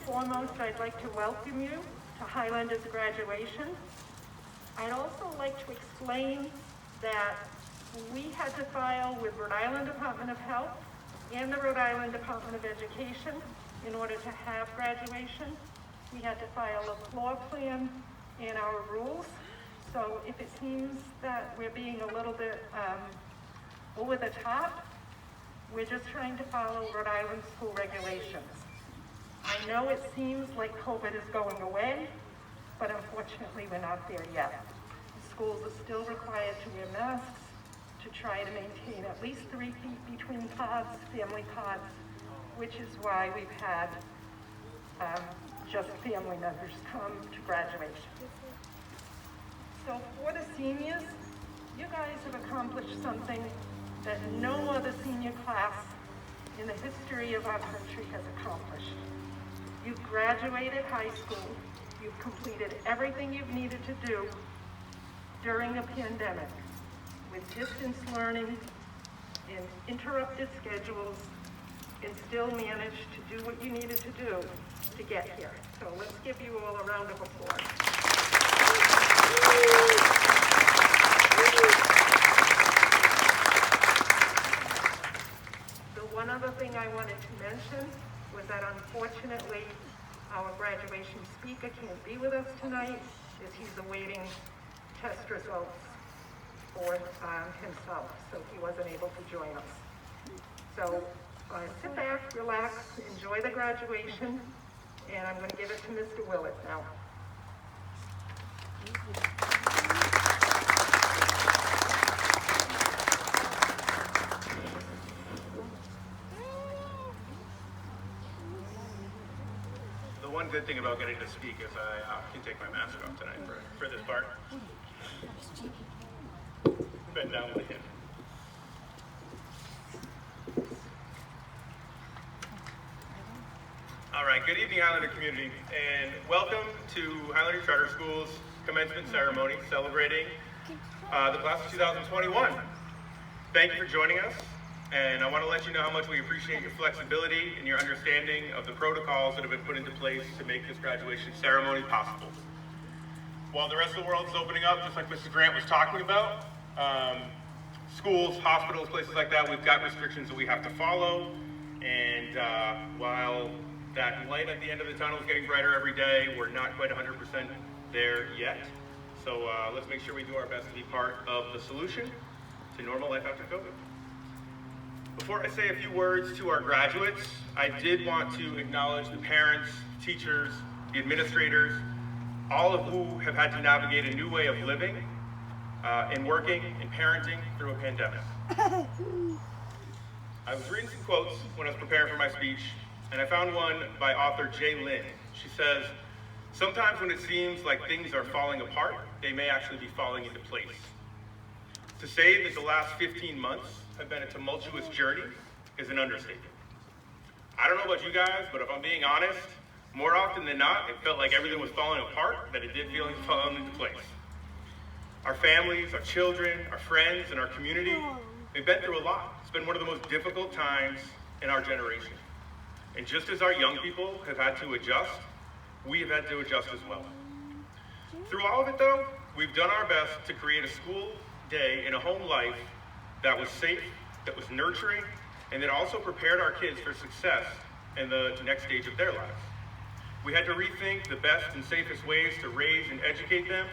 foremost, I'd like to welcome you to Highlander's graduation. I'd also like to explain that we had to file with Rhode Island Department of Health and the Rhode Island Department of Education in order to have graduation. We had to file a floor plan and our rules. So if it seems that we're being a little bit over the top, we're just trying to follow Rhode Island school regulations. I know it seems like COVID is going away, but unfortunately we're not there yet. Schools are still required to wear masks, to try to maintain at least 3 feet between pods, family pods, which is why we've had just family members come to graduation. So for the seniors, you guys have accomplished something that no other senior class in the history of our country has accomplished. You've graduated high school, you've completed everything you've needed to do during a pandemic with distance learning and interrupted schedules, and still managed to do what you needed to do to get here. So let's give you all a round of applause. The one other thing I wanted to mention was that unfortunately our graduation speaker can't be with us tonight as he's awaiting test results for himself, so he wasn't able to join us. So sit back, relax, enjoy the graduation, and I'm going to give it to Mr. Willett now. The one good thing about getting to speak is I can take my mask off tonight for this part. Bend down with him. All right, good evening, Highlander community, and welcome to Highlander Charter School's commencement ceremony celebrating the class of 2021. Thank you for joining us, and I want to let you know how much we appreciate your flexibility and your understanding of the protocols that have been put into place to make this graduation ceremony possible. While the rest of the world is opening up, just like Mrs. Grant was talking about, schools, hospitals, places like that, we've got restrictions that we have to follow, and while that light at the end of the tunnel is getting brighter every day, we're not quite 100% there yet. So let's make sure we do our best to be part of the solution to normal life after COVID. Before I say a few words to our graduates, I did want to acknowledge the parents, teachers, the administrators, all of who have had to navigate a new way of living and working and parenting through a pandemic. I was reading some quotes when I was preparing for my speech, and I found one by author Jay Lynn. She says, "Sometimes when it seems like things are falling apart, they may actually be falling into place." To say that the last 15 months have been a tumultuous journey is an understatement. I don't know about you guys, but if I'm being honest, more often than not, it felt like everything was falling apart than it did feel like falling into place. Our families, our children, our friends, and our community, we've been through a lot. It's been one of the most difficult times in our generation. And just as our young people have had to adjust, we have had to adjust as well. Through all of it though, we've done our best to create a school day and a home life that was safe, that was nurturing, and that also prepared our kids for success in the next stage of their lives. We had to rethink the best and safest ways to raise and educate them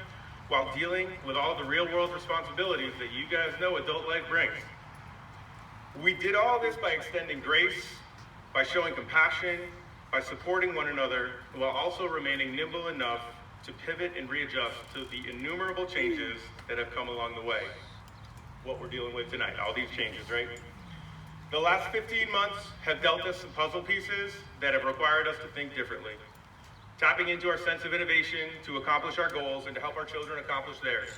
while dealing with all the real world responsibilities that you guys know adult life brings. We did all this by extending grace, by showing compassion, by supporting one another, while also remaining nimble enough to pivot and readjust to the innumerable changes that have come along the way. What we're dealing with tonight, all these changes, right? The last 15 months have dealt us some puzzle pieces that have required us to think differently, tapping into our sense of innovation to accomplish our goals and to help our children accomplish theirs.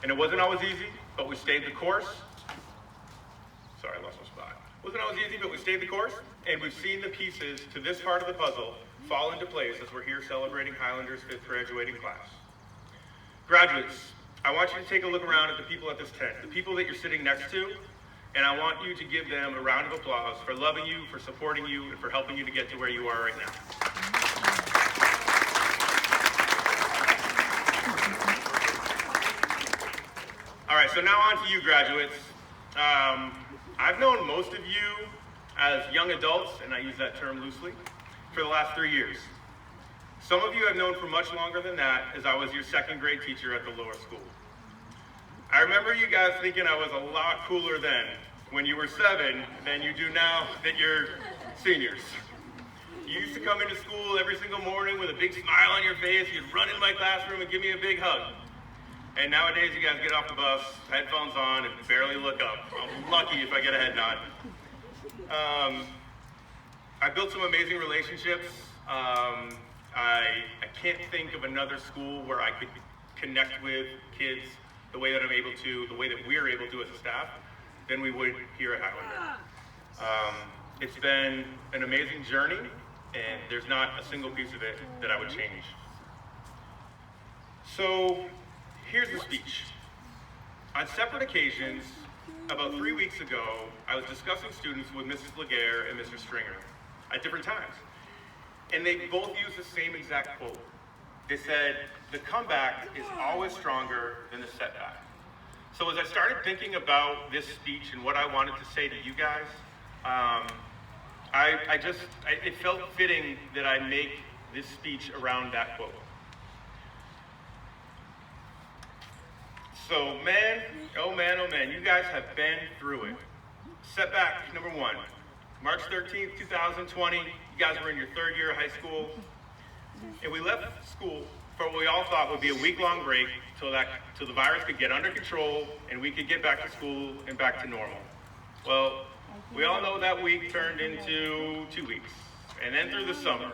And it wasn't always easy, but we stayed the course. Sorry, I lost my spot. It wasn't always easy, but we stayed the course, and we've seen the pieces to this part of the puzzle fall into place as we're here celebrating Highlander's 5th graduating class. Graduates, I want you to take a look around at the people at this tent, the people that you're sitting next to, and I want you to give them a round of applause for loving you, for supporting you, and for helping you to get to where you are right now. All right, so now on to you, graduates. I've known most of you as young adults, and I use that term loosely, for the last 3 years. Some of you I've known for much longer than that, as I was your second grade teacher at the lower school. I remember you guys thinking I was a lot cooler then, when you were 7, than you do now that you're seniors. You used to come into school every single morning with a big smile on your face. You'd run in my classroom and give me a big hug. And nowadays you guys get off the bus, headphones on, and barely look up. I'm lucky if I get a head nod. I built some amazing relationships. I can't think of another school where I could connect with kids the way that I'm able to, the way that we're able to as a staff, than we would here at Highlander. It's been an amazing journey, and there's not a single piece of it that I would change. So here's the speech. On separate occasions, about 3 weeks ago, I was discussing students with Mrs. Laguerre and Mr. Stringer at different times. And they both used the same exact quote. They said, the comeback is always stronger than the setback. So as I started thinking about this speech and what I wanted to say to you guys, it felt fitting that I make this speech around that quote. So man, oh man, you guys have been through it. Setback number 1, March 13th, 2020, you guys were in your 3rd year of high school, and we left school for what we all thought would be a week-long break till the virus could get under control and we could get back to school and back to normal. Well, we all know that week turned into 2 weeks, and then through the summer,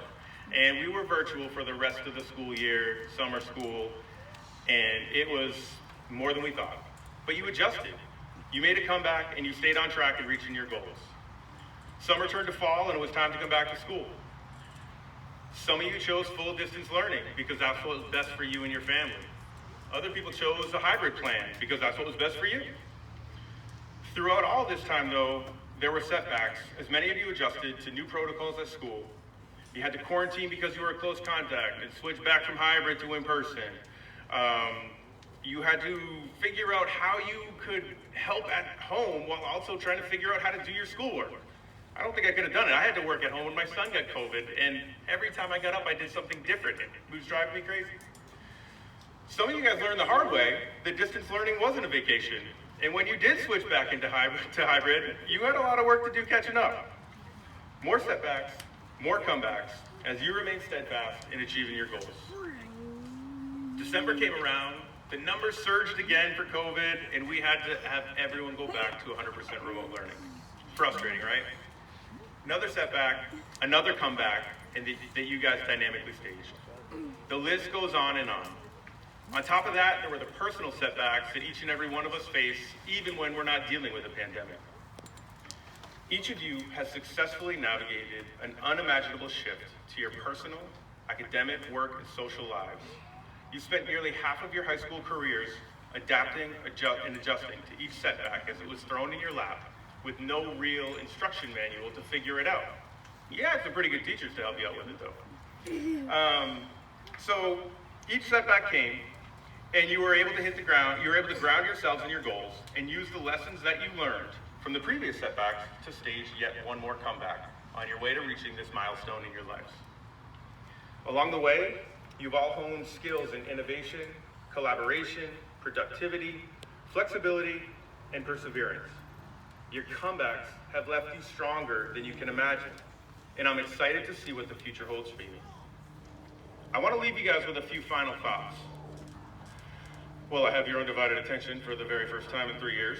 and we were virtual for the rest of the school year, summer school, and it was more than we thought. But you adjusted. You made a comeback and you stayed on track in reaching your goals. Summer turned to fall and it was time to come back to school. Some of you chose full distance learning because that's what was best for you and your family. Other people chose the hybrid plan because that's what was best for you. Throughout all this time though, there were setbacks as many of you adjusted to new protocols at school. You had to quarantine because you were a close contact and switch back from hybrid to in-person. You had to figure out how you could help at home while also trying to figure out how to do your schoolwork. I don't think I could have done it. I had to work at home when my son got COVID, and every time I got up, I did something different. It was driving me crazy. Some of you guys learned the hard way that distance learning wasn't a vacation. And when you did switch back into hybrid, you had a lot of work to do catching up. More setbacks, more comebacks, as you remain steadfast in achieving your goals. December came around, the numbers surged again for COVID, and we had to have everyone go back to 100% remote learning. Frustrating, right? Another setback, another comeback, and that you guys dynamically staged. The list goes on and on. On top of that, there were the personal setbacks that each and every one of us face, even when we're not dealing with a pandemic. Each of you has successfully navigated an unimaginable shift to your personal, academic, work, and social lives. You spent nearly half of your high school careers adapting and adjusting to each setback as it was thrown in your lap with no real instruction manual to figure it out. You had some pretty good teachers to help you out with it though. So each setback came and you were able to hit the ground, you were able to ground yourselves in your goals and use the lessons that you learned from the previous setbacks to stage yet one more comeback on your way to reaching this milestone in your lives. Along the way, you've all honed skills in innovation, collaboration, productivity, flexibility, and perseverance. Your comebacks have left you stronger than you can imagine, and I'm excited to see what the future holds for you. I want to leave you guys with a few final thoughts. Well, I have your undivided attention for the very first time in 3 years.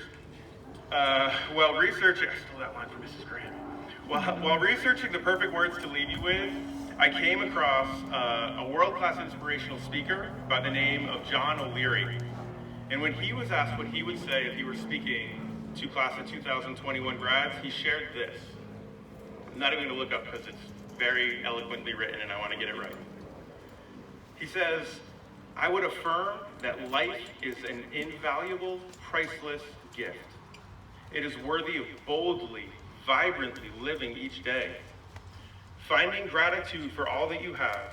While researching, I stole that line from Mrs. Grant. While researching the perfect words to leave you with, I came across a world-class inspirational speaker by the name of John O'Leary. And when he was asked what he would say if he were speaking to class of 2021 grads, he shared this. I'm not even going to look up because it's very eloquently written and I want to get it right. He says, I would affirm that life is an invaluable, priceless gift. It is worthy of boldly, vibrantly living each day. Finding gratitude for all that you have,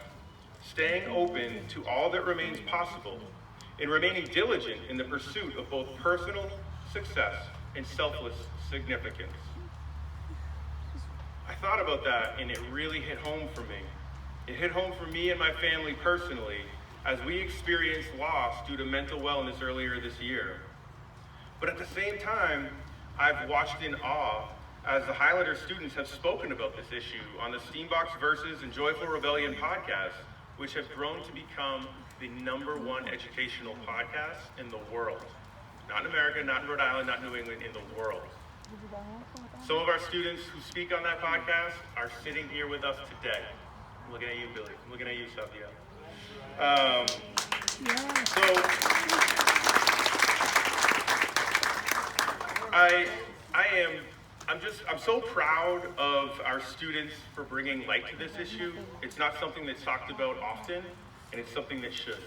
staying open to all that remains possible, and remaining diligent in the pursuit of both personal success and selfless significance. I thought about that and it really hit home for me. It hit home for me and my family personally as we experienced loss due to mental wellness earlier this year. But at the same time, I've watched in awe as the Highlander students have spoken about this issue on the Steambox Versus and Joyful Rebellion podcasts, which have grown to become the #1 educational podcast in the world. Not in America, not in Rhode Island, not in New England, in the world. Some of our students who speak on that podcast are sitting here with us today. I'm looking at you, Billy. I'm looking at you, Safia. I'm so proud of our students for bringing light to this issue. It's not something that's talked about often, and it's something that should.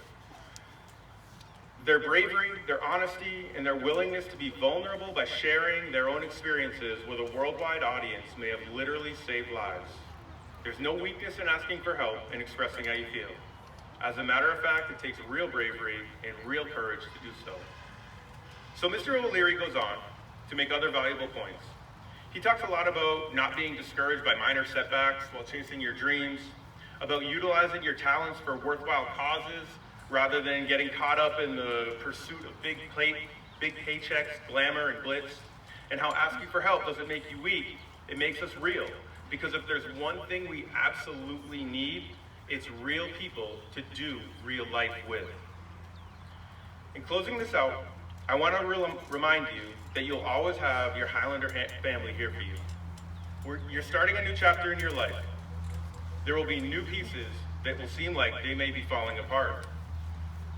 Their bravery, their honesty, and their willingness to be vulnerable by sharing their own experiences with a worldwide audience may have literally saved lives. There's no weakness in asking for help and expressing how you feel. As a matter of fact, it takes real bravery and real courage to do so. So Mr. O'Leary goes on to make other valuable points. He talks a lot about not being discouraged by minor setbacks while chasing your dreams, about utilizing your talents for worthwhile causes rather than getting caught up in the pursuit of big paychecks, glamour, and glitz, and how asking for help doesn't make you weak, it makes us real. Because if there's one thing we absolutely need, it's real people to do real life with. In closing this out, I want to remind you that you'll always have your Highlander family here for you. You're starting a new chapter in your life. There will be new pieces that will seem like they may be falling apart.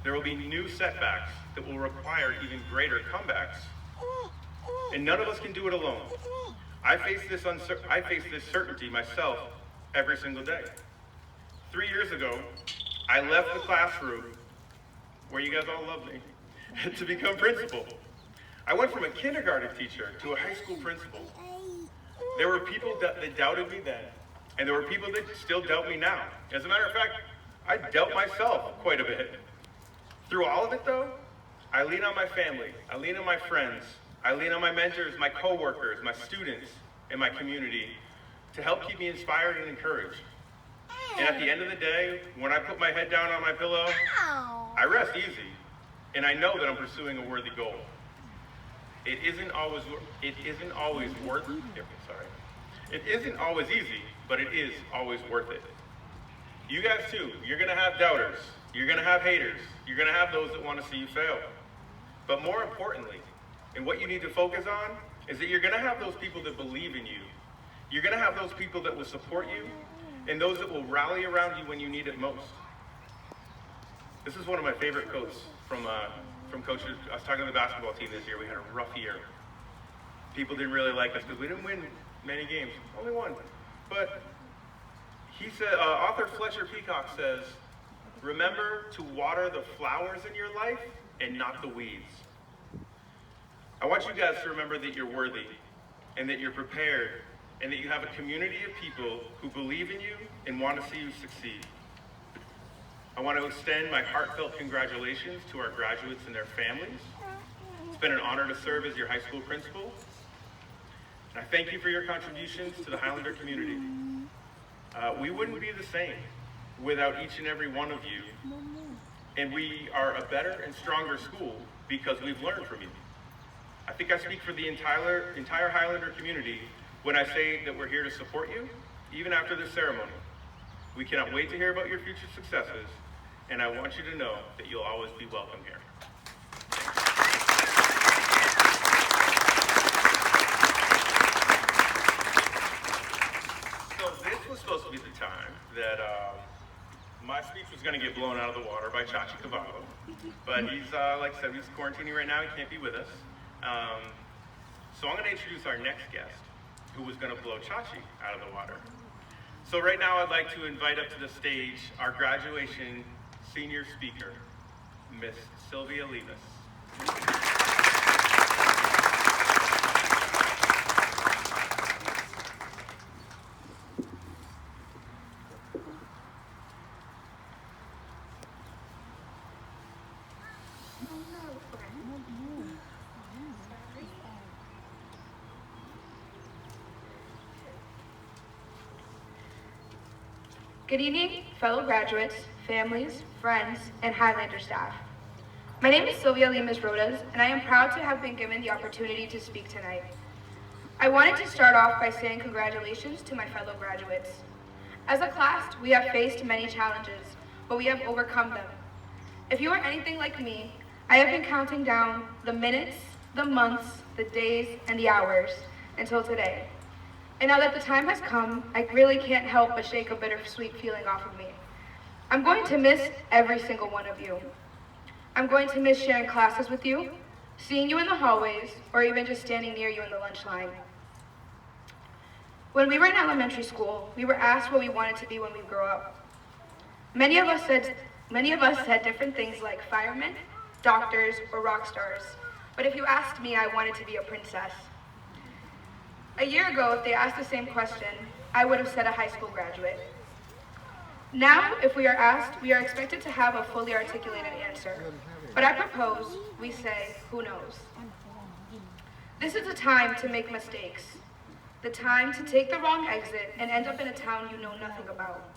There will be new setbacks that will require even greater comebacks. And none of us can do it alone. I face this certainty myself every single day. 3 years ago, I left the classroom, where you guys all love me, to become principal. I went from a kindergarten teacher to a high school principal. There were people that doubted me then, and there were people that still doubt me now. As a matter of fact, I doubt myself quite a bit. Through all of it though, I lean on my family, I lean on my friends, I lean on my mentors, my coworkers, my students, and my community to help keep me inspired and encouraged. And at the end of the day, when I put my head down on my pillow, I rest easy, and I know that I'm pursuing a worthy goal. It isn't always easy, but it is always worth it. You guys too, you're gonna have doubters, you're gonna have haters, you're gonna have those that wanna see you fail. But more importantly, and what you need to focus on, is that you're gonna have those people that believe in you. You're gonna have those people that will support you, and those that will rally around you when you need it most. This is one of my favorite quotes from coaches. I was talking to the basketball team this year. We had a rough year. People didn't really like us because we didn't win many games, only one. But he said, author Fletcher Peacock says, remember to water the flowers in your life and not the weeds. I want you guys to remember that you're worthy and that you're prepared and that you have a community of people who believe in you and want to see you succeed. I want to extend my heartfelt congratulations to our graduates and their families. It's been an honor to serve as your high school principal. And I thank you for your contributions to the Highlander community. We wouldn't be the same without each and every one of you. And we are a better and stronger school because we've learned from you. I think I speak for the entire Highlander community when I say that we're here to support you, even after this ceremony. We cannot wait to hear about your future successes, and I want you to know that you'll always be welcome here. So this was supposed to be the time that my speech was going to get blown out of the water by Chachi Cavallo, but he's, like I said, he's quarantining right now, he can't be with us. So I'm going to introduce our next guest, who was going to blow Chachi out of the water. So right now I'd like to invite up to the stage our graduation senior speaker, Miss Sylvia Levis. Good evening, fellow graduates, families, friends, and Highlander staff. My name is Sylvia Limas Rodas, and I am proud to have been given the opportunity to speak tonight. I wanted to start off by saying congratulations to my fellow graduates. As a class, we have faced many challenges, but we have overcome them. If you are anything like me, I have been counting down the minutes, the months, the days, and the hours until today. And now that the time has come, I really can't help but shake a bittersweet feeling off of me. I'm going to miss every single one of you. I'm going to miss sharing classes with you, seeing you in the hallways, or even just standing near you in the lunch line. When we were in elementary school, we were asked what we wanted to be when we grow up. Many of us said different things like firemen, doctors, or rock stars. But if you asked me, I wanted to be a princess. A year ago, if they asked the same question, I would have said a high school graduate. Now, if we are asked, we are expected to have a fully articulated answer. But I propose we say, who knows? This is a time to make mistakes. The time to take the wrong exit and end up in a town you know nothing about.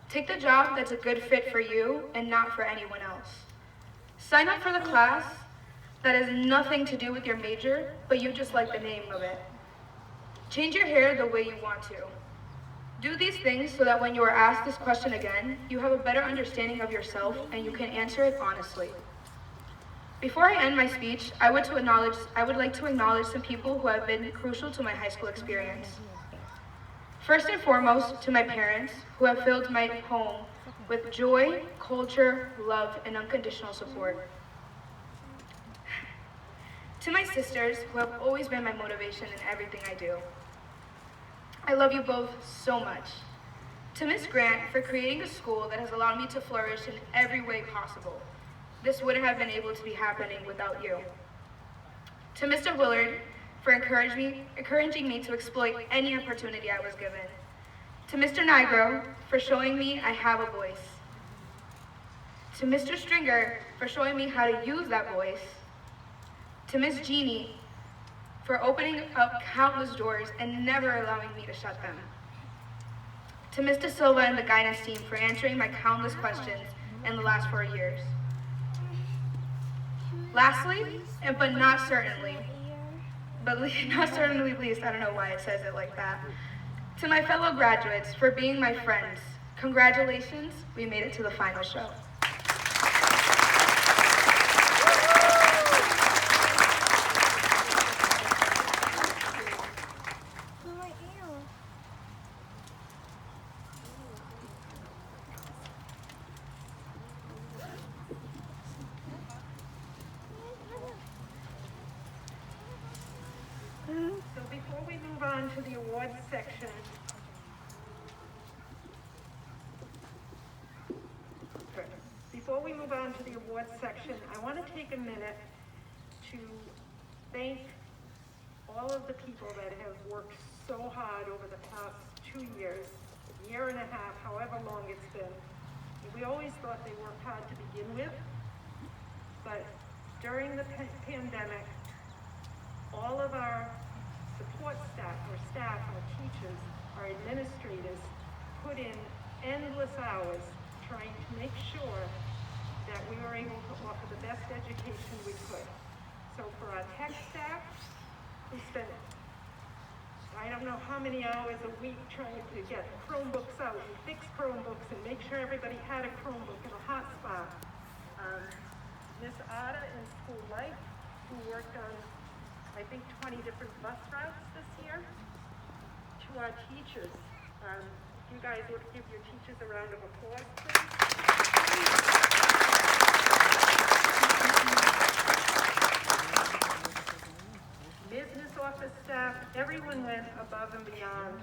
Take the job that's a good fit for you and not for anyone else. Sign up for the class that has nothing to do with your major, but you just like the name of it. Change your hair the way you want to. Do these things so that when you are asked this question again, you have a better understanding of yourself and you can answer it honestly. Before I end my speech, I would like to acknowledge some people who have been crucial to my high school experience. First and foremost, to my parents, who have filled my home with joy, culture, love, and unconditional support. To my sisters, who have always been my motivation in everything I do. I love you both so much. To Miss Grant for creating a school that has allowed me to flourish in every way possible. This wouldn't have been able to be happening without you. To Mr. Willard for encouraging me to exploit any opportunity I was given. To Mr. Nigro for showing me I have a voice. To Mr. Stringer for showing me how to use that voice. To Miss Jeannie for opening up countless doors and never allowing me to shut them. To Mr. Silva and the guidance team for answering my countless questions in the last 4 years. Lastly, but not certainly least, I don't know why it says it like that. To my fellow graduates for being my friends, congratulations, we made it to the final show. So before we move on to the awards section, I want to take a minute to thank all of the people that have worked so hard over the past 2 years, year and a half, however long it's been. We always thought they worked hard to begin with, but during the pandemic, all of our support staff, our teachers, our administrators put in endless hours trying to make sure that we were able to offer the best education we could. So for our tech staff, we spent I don't know how many hours a week trying to get Chromebooks out and fix Chromebooks and make sure everybody had a Chromebook and a hotspot. Miss Ada in School Life, who worked on, I think, 20 different bus routes this year. To our teachers, you guys would give your teachers a round of applause, please. Business office staff, everyone went above and beyond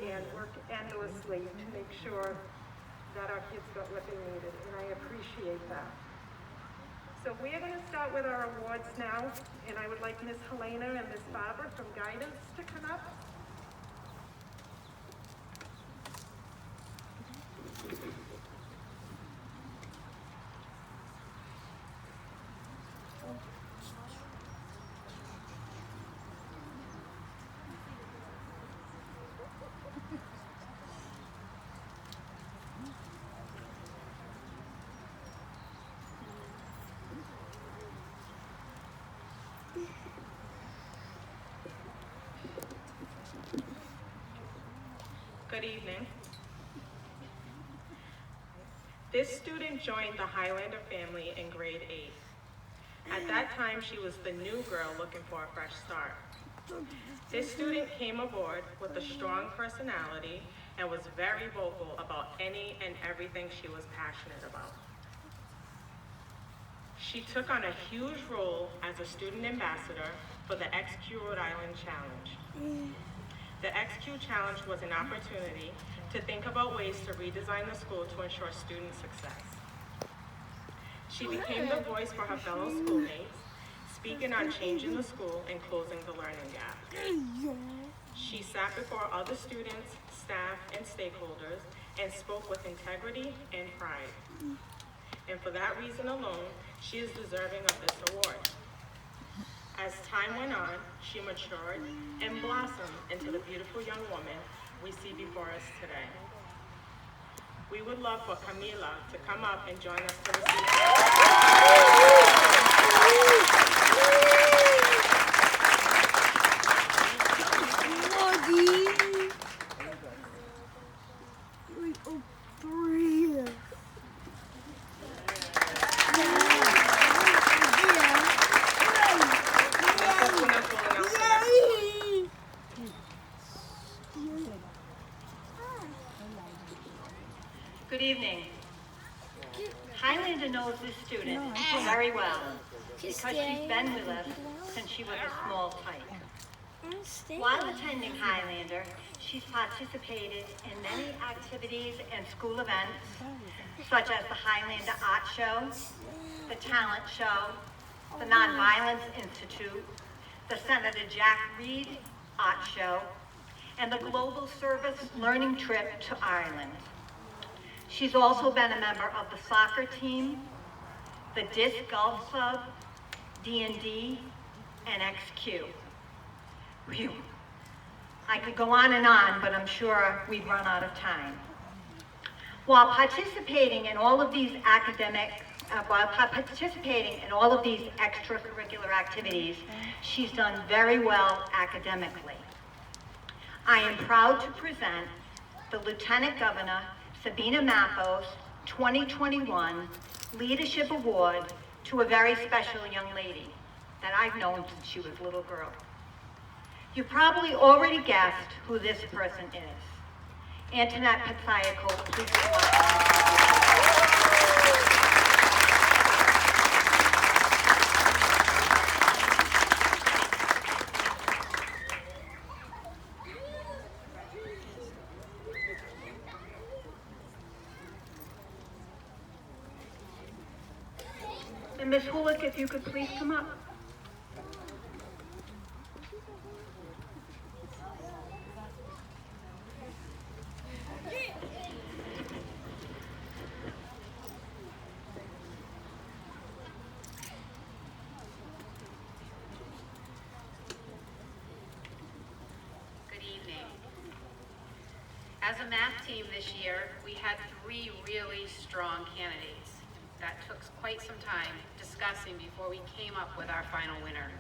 and worked endlessly to make sure that our kids got what they needed, and I appreciate that. So we're going to start with our awards now, and I would like Miss Helena and Miss Barbara from Guidance to come up. Good evening. This student joined the Highlander family in grade 8. At that time, she was the new girl looking for a fresh start. This student came aboard with a strong personality and was very vocal about any and everything she was passionate about. She took on a huge role as a student ambassador for the XQ Rhode Island Challenge. The XQ Challenge was an opportunity to think about ways to redesign the school to ensure student success. She became the voice for her fellow schoolmates, speaking on changing the school and closing the learning gap. She sat before other students, staff, and stakeholders and spoke with integrity and pride. And for that reason alone, she is deserving of this award. As time went on, she matured and blossomed into the beautiful young woman we see before us today. We would love for Camila to come up and join us to receive Good evening. Highlander knows this student very well because she's been with us since she was a small tyke. While attending Highlander, she's participated in many activities and school events, such as the Highlander Art Show, the Talent Show, the Nonviolence Institute, the Senator Jack Reed Art Show, and the Global Service Learning Trip to Ireland. She's also been a member of the soccer team, the Disc Golf Club, D&D, and XQ. Phew. I could go on, but I'm sure we'd run out of time. While participating in all of these extracurricular activities, she's done very well academically. I am proud to present the Lieutenant Governor Sabina Mathos 2021 Leadership Award to a very special young lady that I've known since she was a little girl. You probably already guessed who this person is. Antoinette Patsiako, please come up. And Ms. Hulick, if you could please come up. Good evening. As a math team this year, we had 3 really strong candidates. That took quite some time discussing before we came up with our final winner.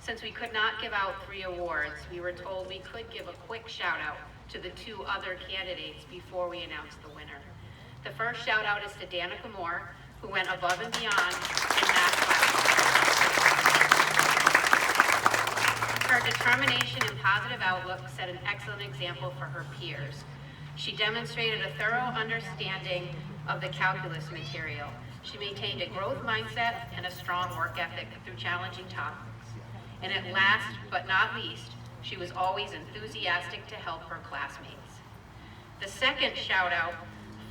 Since we could not give out 3 awards, we were told we could give a quick shout out to the 2 other candidates before we announced the winner. The first shout out is to Danica Moore, who went above and beyond in math class. Her determination and positive outlook set an excellent example for her peers. She demonstrated a thorough understanding of the calculus material. She maintained a growth mindset and a strong work ethic through challenging topics. And at last but not least, she was always enthusiastic to help her classmates. The second shout out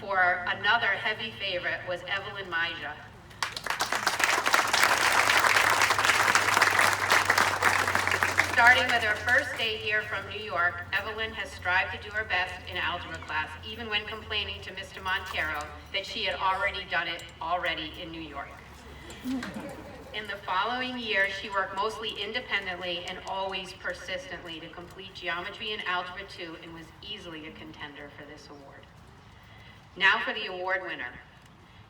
for another heavy favorite was Evelyn Maja. Starting with her first day here from New York, Evelyn has strived to do her best in algebra class, even when complaining to Mr. Montero that she had already done it in New York. In the following year, she worked mostly independently and always persistently to complete geometry and algebra 2 and was easily a contender for this award. Now for the award winner.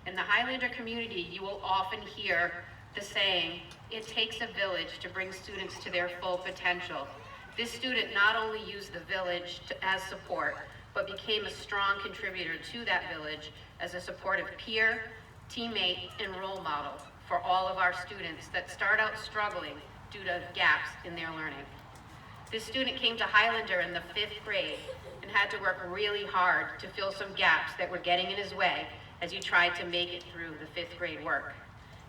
In the Highlander community, you will often hear the saying, "It takes a village to bring students to their full potential." This student not only used the village as support, but became a strong contributor to that village as a supportive peer, teammate, and role model for all of our students that start out struggling due to gaps in their learning. This student came to Highlander in the 5th grade and had to work really hard to fill some gaps that were getting in his way as he tried to make it through the 5th grade work.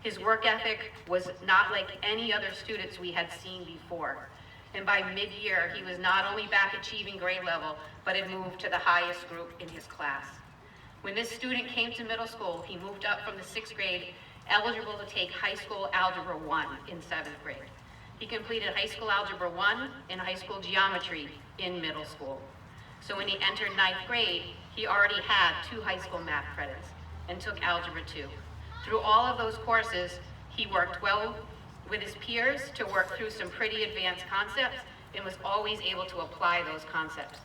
His work ethic was not like any other students we had seen before. And by mid-year, he was not only back achieving grade level, but had moved to the highest group in his class. When this student came to middle school, he moved up from the 6th grade, eligible to take high school algebra 1 in 7th grade. He completed high school algebra 1 and high school geometry in middle school. So when he entered 9th grade, he already had 2 high school math credits and took algebra 2. Through all of those courses, he worked well with his peers to work through some pretty advanced concepts and was always able to apply those concepts.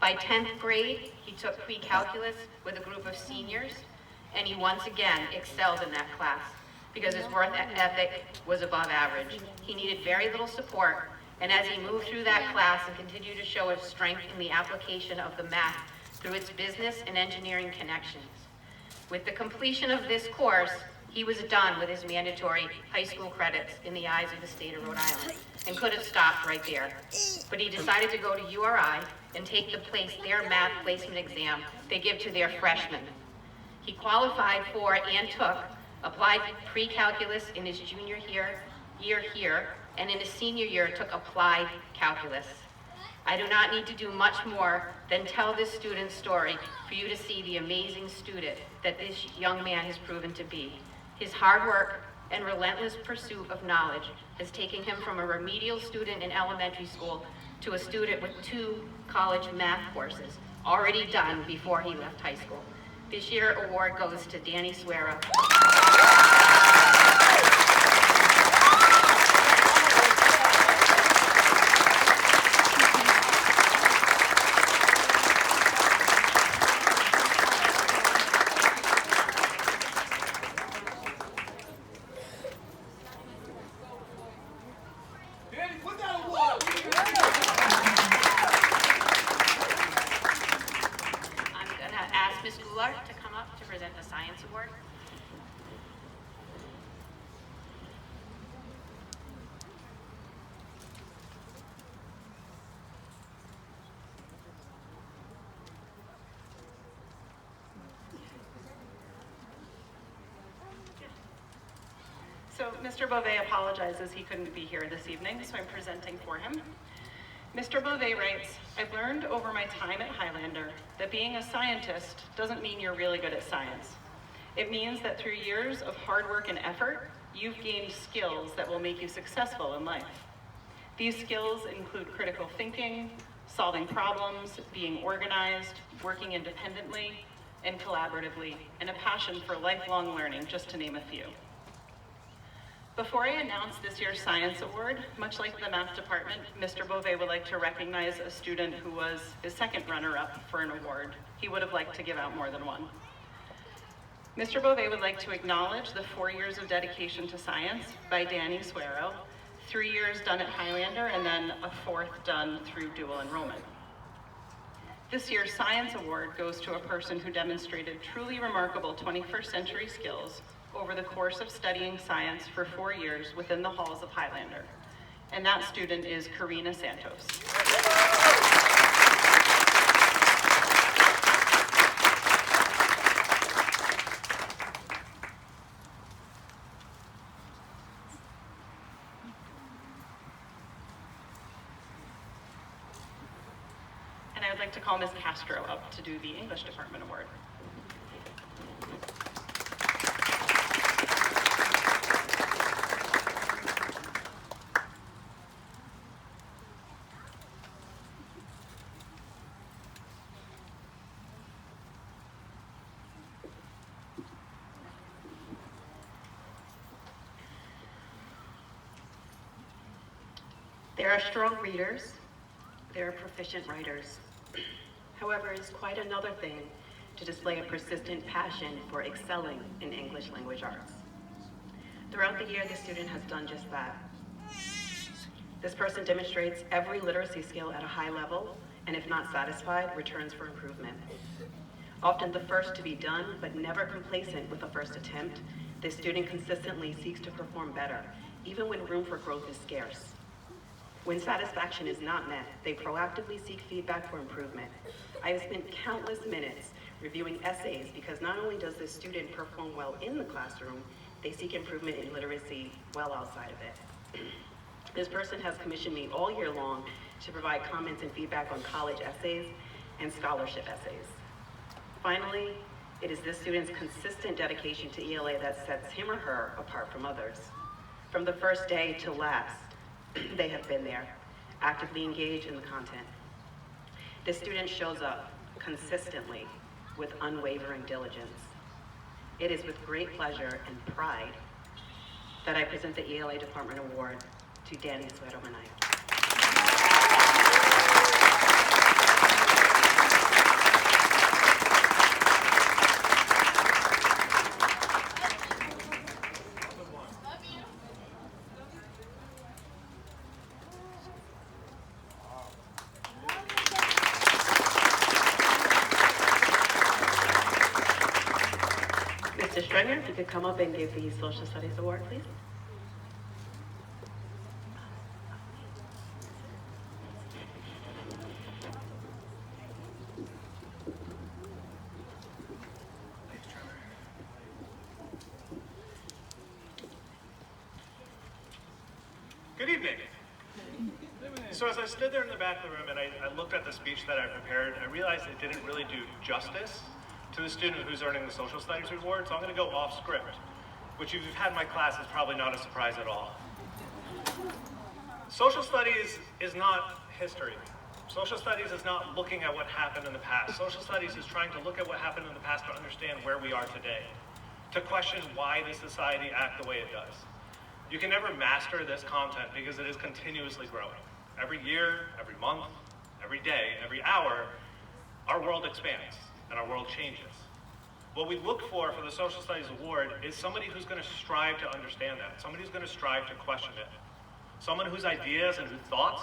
By 10th grade, he took pre-calculus with a group of seniors, and he once again excelled in that class because his work ethic was above average. He needed very little support, and as he moved through that class and continued to show his strength in the application of the math through its business and engineering connections. With the completion of this course, he was done with his mandatory high school credits in the eyes of the state of Rhode Island and could have stopped right there. But he decided to go to URI and take their math placement exam they give to their freshmen. He qualified for and applied pre-calculus in his junior year here, and in his senior year took applied calculus. I do not need to do much more than tell this student's story for you to see the amazing student that this young man has proven to be. His hard work and relentless pursuit of knowledge has taken him from a remedial student in elementary school to a student with 2 college math courses already done before he left high school. This year's award goes to Danny Suera. To come up to present the Science Award. So Mr. Beauvais apologizes he couldn't be here this evening, so I'm presenting for him. Mr. Beauvais writes, I've learned over my time at Highlander that being a scientist doesn't mean you're really good at science. It means that through years of hard work and effort, you've gained skills that will make you successful in life. These skills include critical thinking, solving problems, being organized, working independently and collaboratively, and a passion for lifelong learning, just to name a few. Before I announce this year's Science Award, much like the Math Department, Mr. Beauvais would like to recognize a student who was his second runner-up for an award. He would have liked to give out more than one. Mr. Beauvais would like to acknowledge the 4 years of dedication to science by Danny Suero, 3 years done at Highlander, and then a 4th done through dual enrollment. This year's Science Award goes to a person who demonstrated truly remarkable 21st century skills over the course of studying science for 4 years within the halls of Highlander. And that student is Karina Santos. And I would like to call Ms. Castro up to do the English Department Award. There are strong readers, there are proficient writers. However, it is quite another thing to display a persistent passion for excelling in English language arts. Throughout the year, the student has done just that. This person demonstrates every literacy skill at a high level and if not satisfied, returns for improvement. Often the first to be done, but never complacent with a first attempt, this student consistently seeks to perform better, even when room for growth is scarce. When satisfaction is not met, they proactively seek feedback for improvement. I have spent countless minutes reviewing essays because not only does this student perform well in the classroom, they seek improvement in literacy well outside of it. This person has commissioned me all year long to provide comments and feedback on college essays and scholarship essays. Finally, it is this student's consistent dedication to ELA that sets him or her apart from others. From the first day to last, they have been there, actively engaged in the content. This student shows up consistently with unwavering diligence. It is with great pleasure and pride that I present the ELA Department Award to Danny Suedomanay. Mr. Stringer, if you could come up and give the Social Studies Award, please. Good evening. So as I stood there in the back of the room and I looked at the speech that I prepared, I realized it didn't really do justice to the student who's earning the Social Studies Award, so I'm going to go off script, which if you've had my class is probably not a surprise at all. Social Studies is not history. Social Studies is not looking at what happened in the past. Social Studies is trying to look at what happened in the past to understand where we are today, to question why does society act the way it does. You can never master this content because it is continuously growing. Every year, every month, every day, every hour, our world expands and our world changes. What we look for the Social Studies Award is somebody who's going to strive to understand that, somebody who's going to strive to question it, someone whose ideas and whose thoughts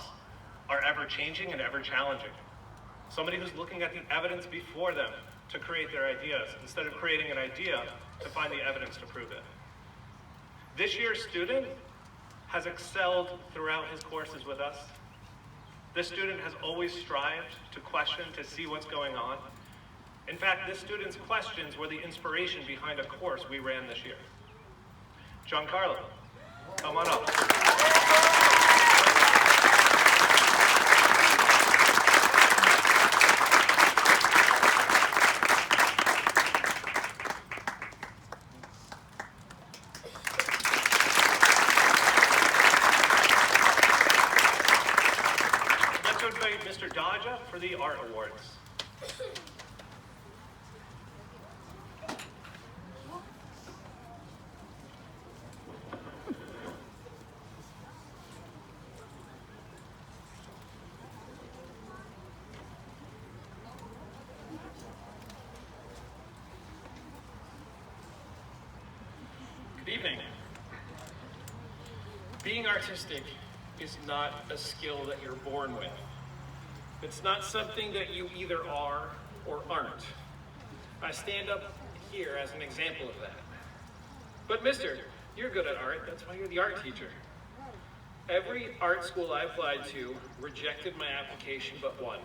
are ever changing and ever challenging, somebody who's looking at the evidence before them to create their ideas instead of creating an idea to find the evidence to prove it. This year's student has excelled throughout his courses with us. This student has always strived to question, to see what's going on. In fact, this student's questions were the inspiration behind a course we ran this year. Giancarlo, come on up. Let's invite Mr. Dodja for the Art Awards. Good evening. Being artistic is not a skill that you're born with. It's not something that you either are or aren't. I stand up here as an example of that. But mister, you're good at art, that's why you're the art teacher. Every art school I applied to rejected my application but one.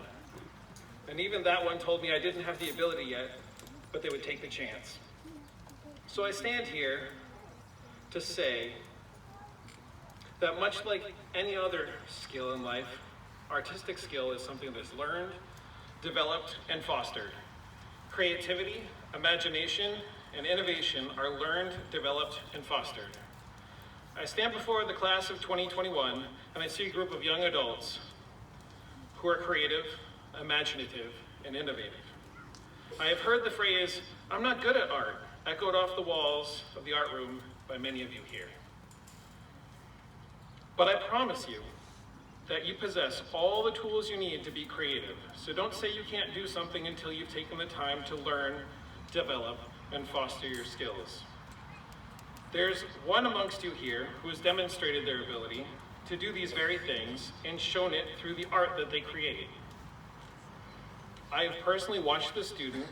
And even that one told me I didn't have the ability yet, but they would take the chance. So I stand here to say that much like any other skill in life, artistic skill is something that's learned, developed, and fostered. Creativity, imagination, and innovation are learned, developed, and fostered. I stand before the class of 2021, and I see a group of young adults who are creative, imaginative, and innovative. I have heard the phrase, "I'm not good at art," echoed off the walls of the art room by many of you here. But I promise you that you possess all the tools you need to be creative. So don't say you can't do something until you've taken the time to learn, develop, and foster your skills. There's one amongst you here who has demonstrated their ability to do these very things and shown it through the art that they create. I have personally watched the student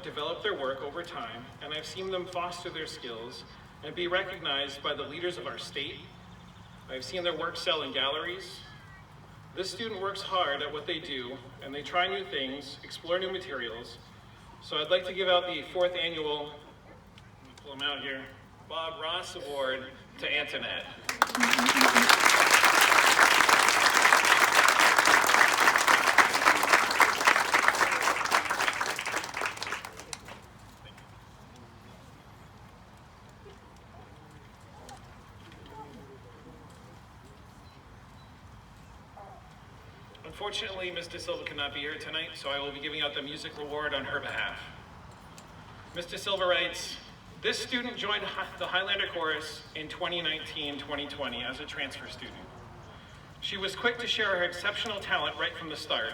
develop their work over time, and I've seen them foster their skills and be recognized by the leaders of our state. I've seen their work sell in galleries. This student works hard at what they do, and they try new things, explore new materials. So I'd like to give out the 4th annual, let me pull them out here, Bob Ross Award to Antoinette. Unfortunately, Ms. De Silva cannot be here tonight, so I will be giving out the music award on her behalf. Ms. De Silva writes, this student joined the Highlander Chorus in 2019-2020 as a transfer student. She was quick to share her exceptional talent right from the start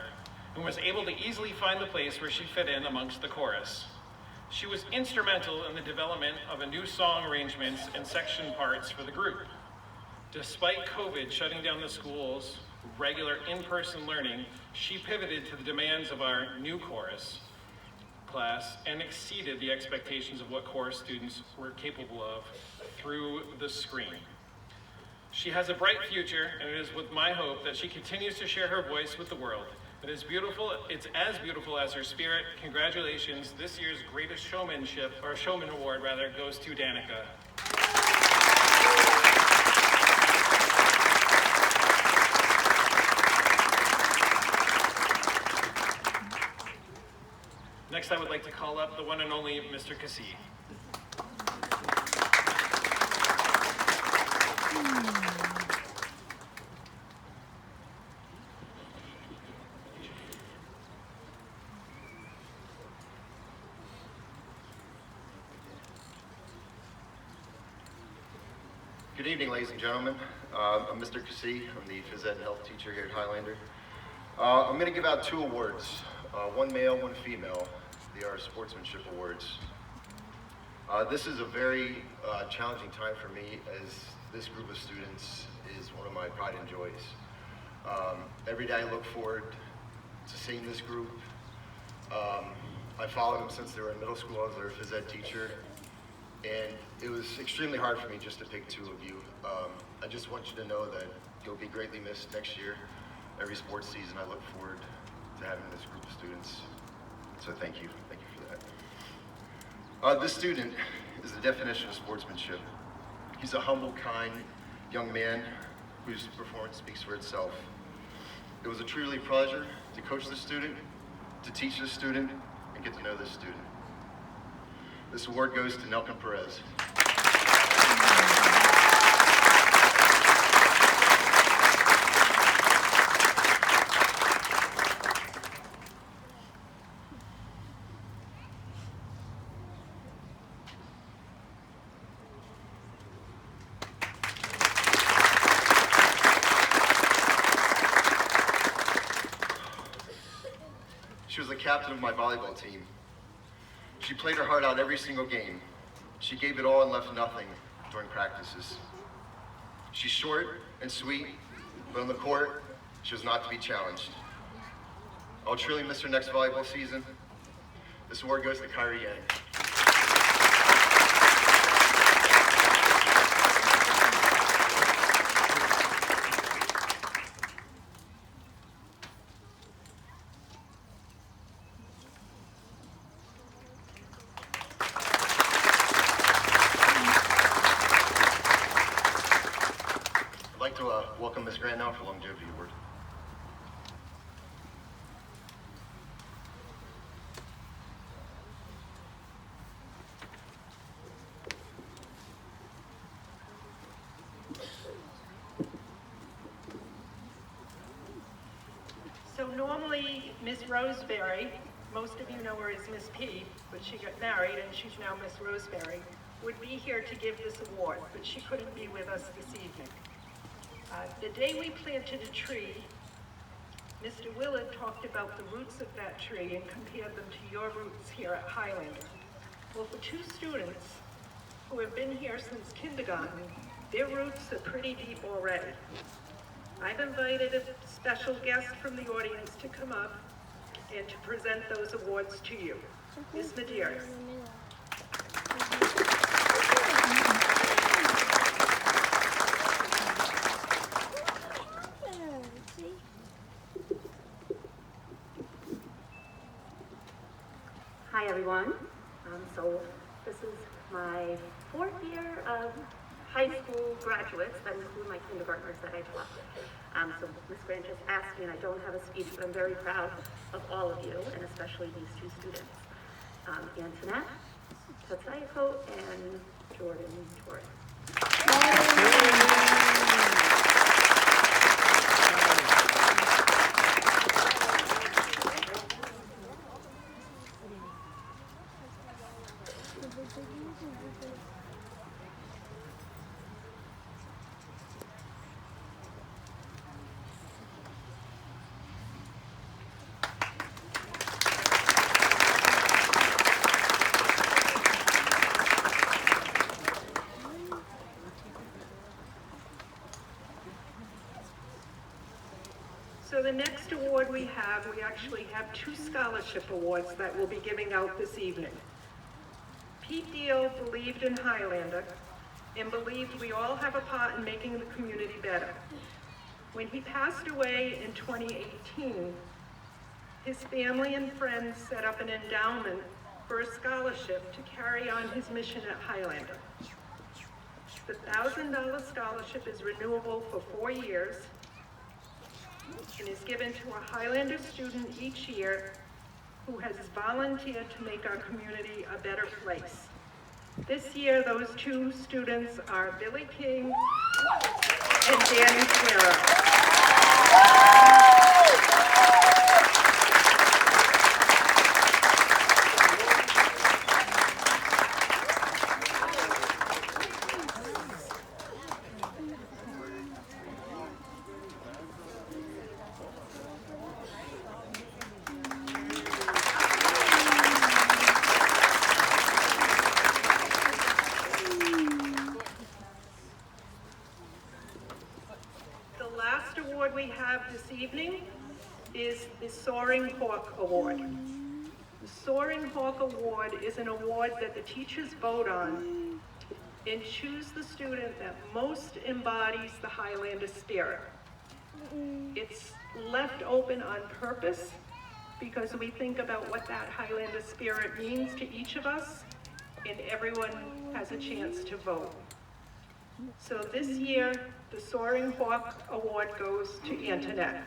and was able to easily find the place where she fit in amongst the chorus. She was instrumental in the development of a new song arrangements and section parts for the group. Despite COVID shutting down the school's regular in-person learning, she pivoted to the demands of our new chorus class and exceeded the expectations of what chorus students were capable of through the screen. She has a bright future, and it is with my hope that she continues to share her voice with the world. It is beautiful, it's as beautiful as her spirit. Congratulations, this year's greatest showmanship, or showman award rather, goes to Danica. Next, I would like to call up the one and only Mr. Cassie. Good evening, ladies and gentlemen. I'm Mr. Cassie. I'm the phys ed and health teacher here at Highlander. I'm going to give out 2 awards, one male, one female. They are sportsmanship awards. This is a very challenging time for me, as this group of students is one of my pride and joys. Every day I look forward to seeing this group. I followed them since they were in middle school. I was their phys ed teacher. And it was extremely hard for me just to pick 2 of you. I just want you to know that you'll be greatly missed next year. Every sports season, I look forward to having this group of students. So thank you for that. This student is the definition of sportsmanship. He's a humble, kind young man whose performance speaks for itself. It was a truly pleasure to coach this student, to teach this student, and get to know this student. This award goes to Nelkin Perez. She was the captain of my volleyball team. She played her heart out every single game. She gave it all and left nothing during practices. She's short and sweet, but on the court, she was not to be challenged. I'll truly miss her next volleyball season. This award goes to Kyrie Yang. I'd like to welcome Ms. Grant now for Longevity Award. So normally, Miss Roseberry, most of you know her as Miss P, but she got married and she's now Miss Roseberry, would be here to give this award, but she couldn't be with us this evening. The day we planted a tree, Mr. Willard talked about the roots of that tree and compared them to your roots here at Highlander. Well, for 2 students who have been here since kindergarten, their roots are pretty deep already. I've invited a special guest from the audience to come up, and to present those awards to you. Ms. Medeiros. Hi everyone. So this is my 4th year of high school graduates, that include my kindergartners that I taught. So Ms. Grant just asked me, and I don't have a speech, but I'm very proud of all of you, and especially these 2 students. Antoinette, Tatsayako, and Jordan Torres. So the next award we actually have 2 scholarship awards that we'll be giving out this evening. Pete Deal believed in Highlander and believed we all have a part in making the community better. When he passed away in 2018, his family and friends set up an endowment for a scholarship to carry on his mission at Highlander. The $1,000 scholarship is renewable for 4 years and is given to a Highlander student each year who has volunteered to make our community a better place. This year, those 2 students are Billy King and Danny Clara. We have this evening is the Soaring Hawk Award. The Soaring Hawk Award is an award that the teachers vote on and choose the student that most embodies the Highlander spirit. It's left open on purpose because we think about what that Highlander spirit means to each of us, and everyone has a chance to vote. So this year, the Soaring Hawk Award goes to Antoinette.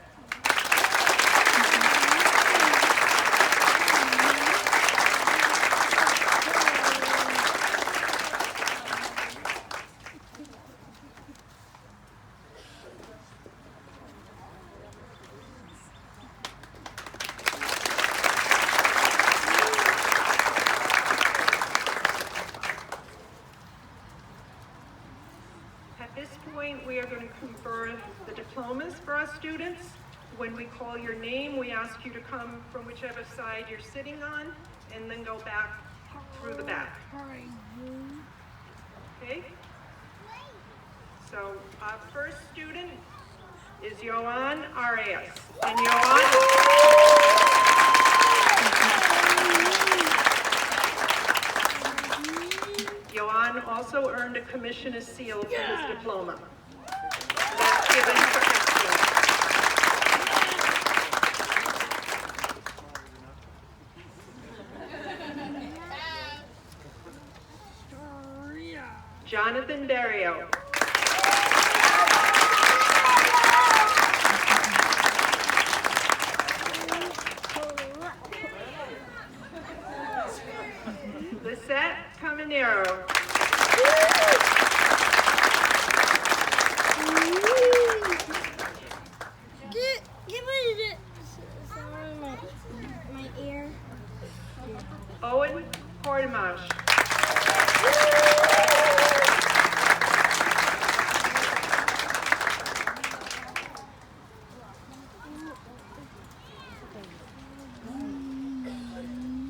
At this point, we are going to confer the diplomas for our students. When we call your name, we ask you to come from whichever side you're sitting on and then go back through the back. Okay? So our first student is Yoan Arias. And Yoan also earned a commissioner's seal for his diploma. That's given for excellence. Jonathan Barrio. Lisette Caminero. My ear. Owen Hordimash.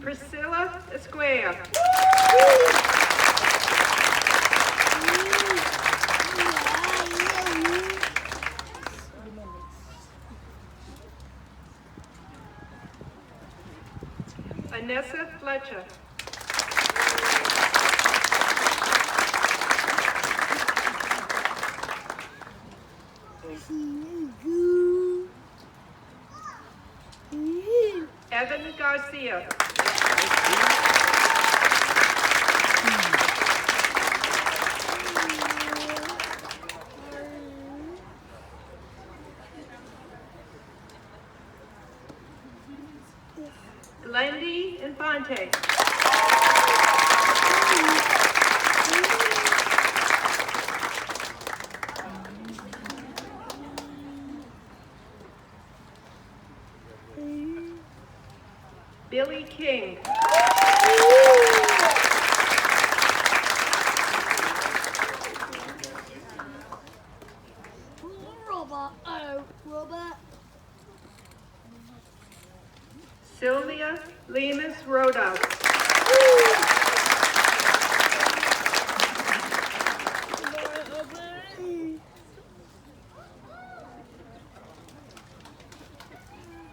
Priscilla Esquia. Vanessa Fletcher. Evan Garcia. Glendy Infante. Billy King. Robot. Sylvia Lemus Rodos.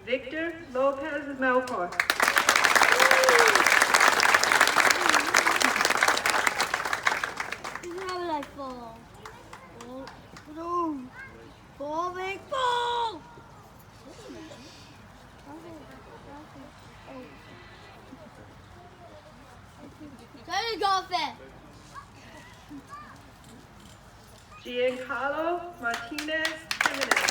Victor Lopez Melchor. How did I fall? No. Fall, big fall! Take off it! Giancarlo Martinez Jimenez.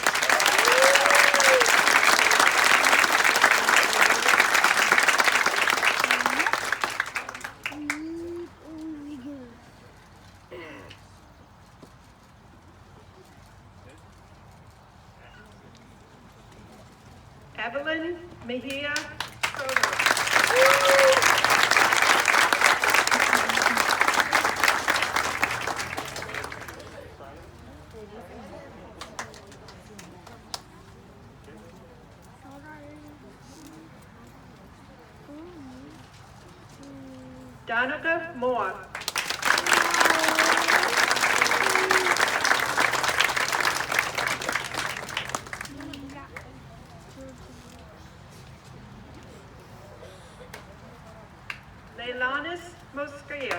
Evelyn Mejia Soto. Danica Moore. Leilanis Mosquea.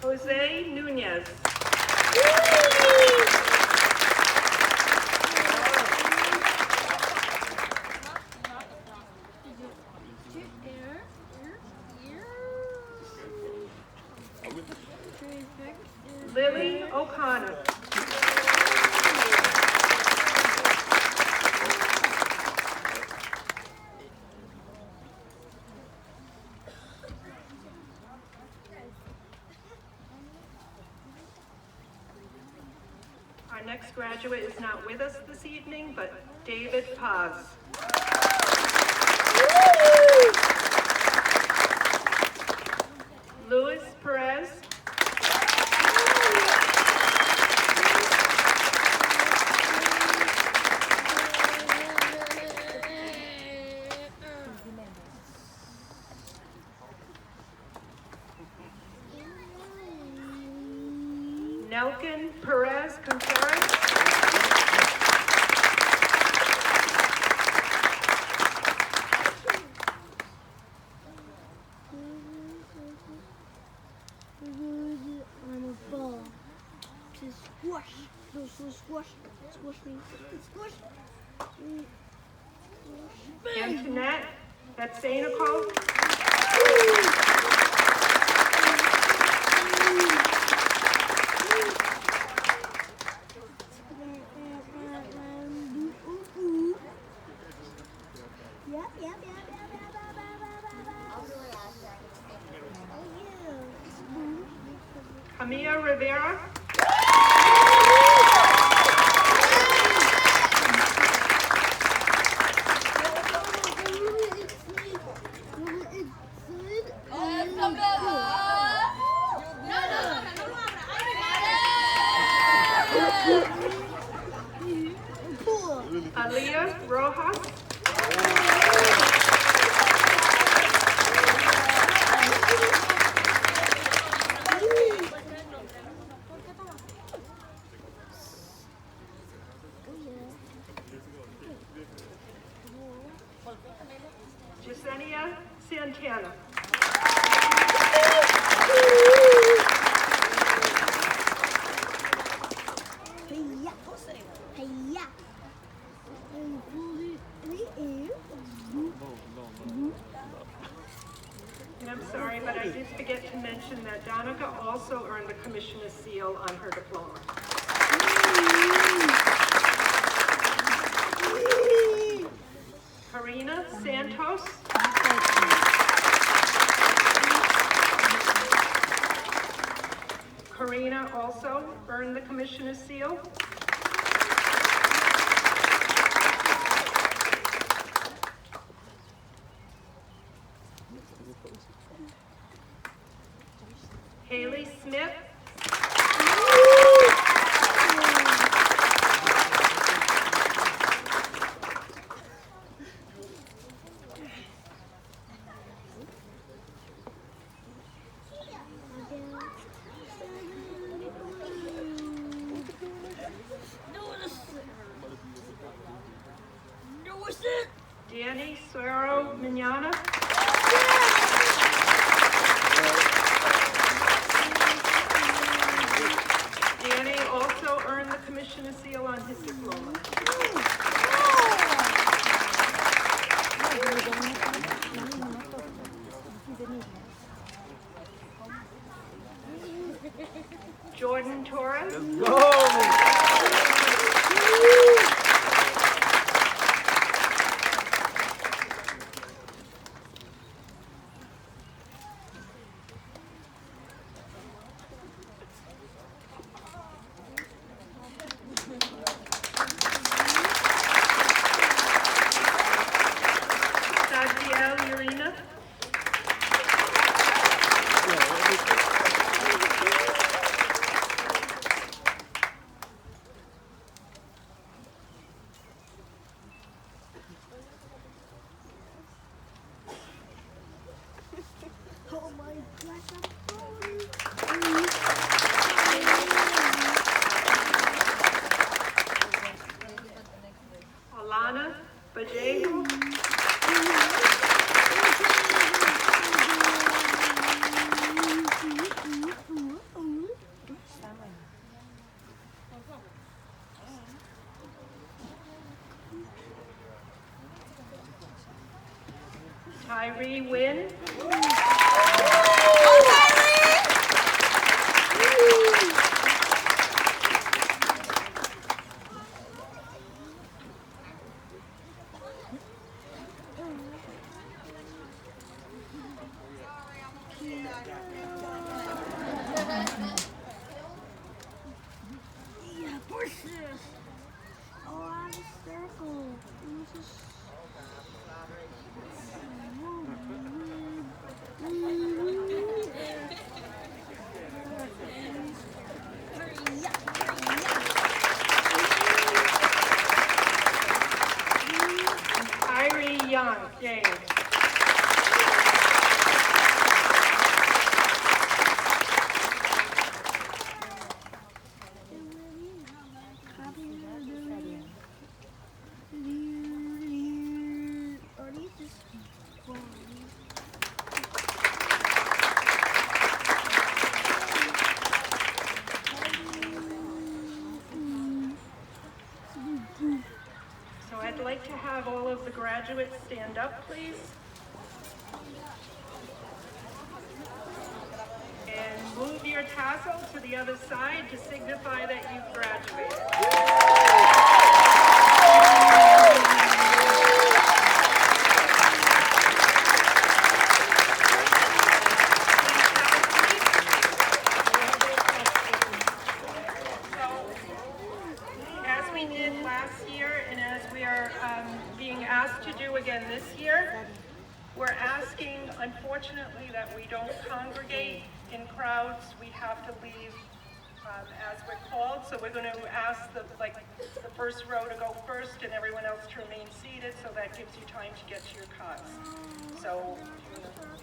Jose Nunez. Lily O'Connor. Our next graduate is not with us this evening, but David Paz. Luis Perez. Nelkin Perez Contreras. I'm a ball. Just squash. No, so squash. Squash me. Squash. Antoinette Nicole. Camilla Rivera. Aaliyah Rojas. Santana. And I'm sorry, but I did forget to mention that Donica also earned the Commissioner's Seal on her diploma. Karina Santos. Karina also earned the Commissioner's Seal. Haley Smith. Danny Suero Mignana. Danny also earned the Commissioner's Seal on his diploma. Jordan Torres. Alana Bajehu. Tyree Wynn. Yeah, horses. Oh, I have a circle. Irie Young, James. So I'd like to have all of the graduates stand up, please. And move your tassel to the other side to signify that you've graduated. As we did last year, and as we are being asked to do again this year, we're asking, unfortunately, that we don't congregate in crowds. We have to leave as we're called, so we're going to ask the first row to go first and everyone else to remain seated, so that gives you time to get to your cars. So